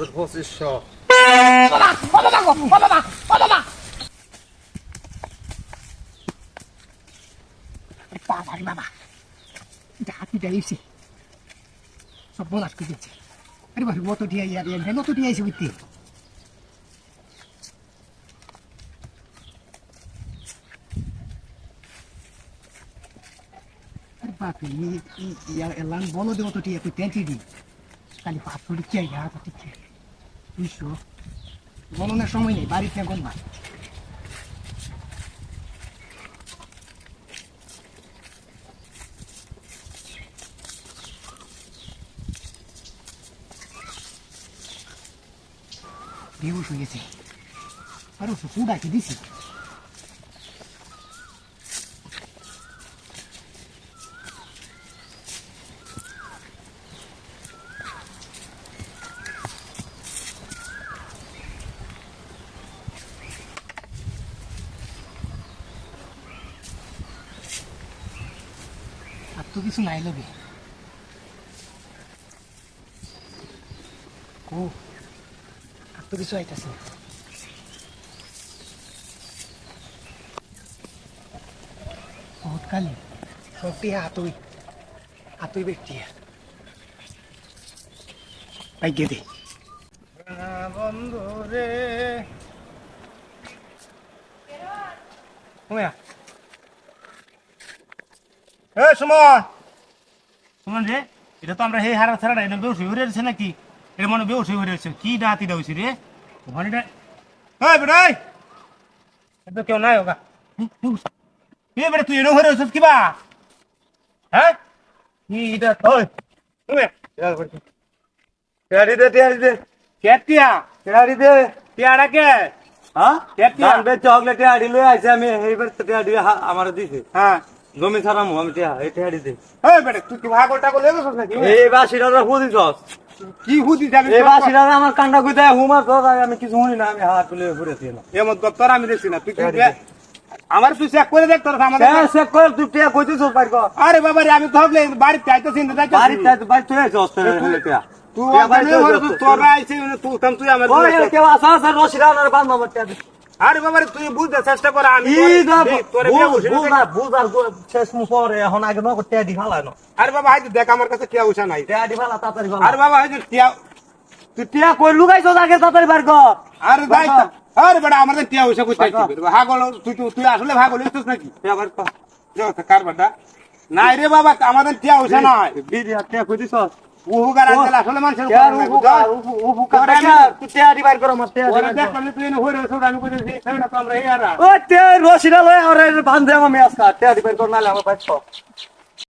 2500। বাবা ডাকি ডাইছে সব বলাস করে দিচ্ছে আরে বাবা মতো দিয়ে ইয়ার ইয়ার মতো দিয়ে আইছে বুঝতে আরে বাপরে ইয়ার এলান বলো দেবো তো টিয়া তুই টেনটি দি খালি পাঁচ কোটি চাই যা তো ঠিক বুঝছো গণনার সময় নেই বাড়িতে গণবা বেহুশ হয়ে গেছে আর ওষুধ কুড়াকে দিছি আর তো কিছু নাই লবে ও আর তো কিছু আইতাছে বহুত কালি সবটি হাতুই ব্যক্তি ভাগ্যে দে বন্ধু রে সুমন রে এটা তো আমরা হে হারা ছাড়া এটা বেউস হয়ে রয়েছে নাকি এটা মনে বেউস হয়ে রয়েছে কি ডাতি দাওছি রে ঘনিটা এই বেটাই এটা কেউ নাই হোগা এ বেটা তুই এনো হয়ে রয়েছিস কিবা হ্যাঁ কি এটা তোই তুমি টিয়াড়ি দে কেটিয়া টিয়াড়ি দে টিয়াড়া কে হ্যাঁ কেটিয়া জানবে চকলেট টিয়াড়ি লই আইছে আমি এইবার টিয়াড়ি আমার দিছে হ্যাঁ জমি ছাড়ামু আমি এই টিয়াড়ি দে এই বেটা তুই কি ভাগলটা বলে গেছিস নাকি এই বাসিরা হুদিছস কি হুদি যাবি এই বাসিরা আমার কান্ডা গুদায় হুমার তো আমি কিছু শুনি না আমি হাত তুলে ঘুরেছি না এমন দপ্তর আমি দেখছি না তুই কি আমার তুই চেক করে দেখ তোর আমাদের সে কর তুই টিয়া কইছিস পার কর আরে বাবা রে আমি তো ভাবলে বাড়িতে আইতেছি না যাইতেছি বাড়ি তুই আইছস টিয়া তুই বাড়ি তোরা আইছিস তুই কাম তুই আমার ওই কেউ আসা আসা রশিরা আর বান্ধ আমার টিয়া আরে বাবা রে তুই বুঝতে চেষ্টা কর আমি তোরে বুঝ আর শেষ মু পরে এখন আগে নক টিয়া দি ফালানো আরে বাবা হাই দেখ আমার কাছে টিয়া উঠা নাই টিয়া দি ফালা তাড়াতাড়ি ফালা আরে বাবা হাই টিয়া তুই টিয়া কই লুকাইছস আগে তাড়াতাড়ি বার কর আরে ভাই আরে বড় আমাদের টিয়া উঠা কই চাইছিস ভাগল তুই আসলে ভাগল হইছিস নাকি টিয়া বার কর যাও কারবারটা নাই রে বাবা আমাদের টিয়া উঠা নাই বিড়ি হাত টিয়া কই দিছস উহুগার আজকাল আসলে মানুষের টিয়া উফুকার তুই টিয়া দি বার কর আমার টিয়া ওরে দেখ তুই এনে হইরে ছোট আমি কইতেছি সেটা তো আমরা এই আর ও টিয়া রশিরা লয় আর বান্ধে আমি আজকা টিয়া দি বার কর নালে আমার বাইছ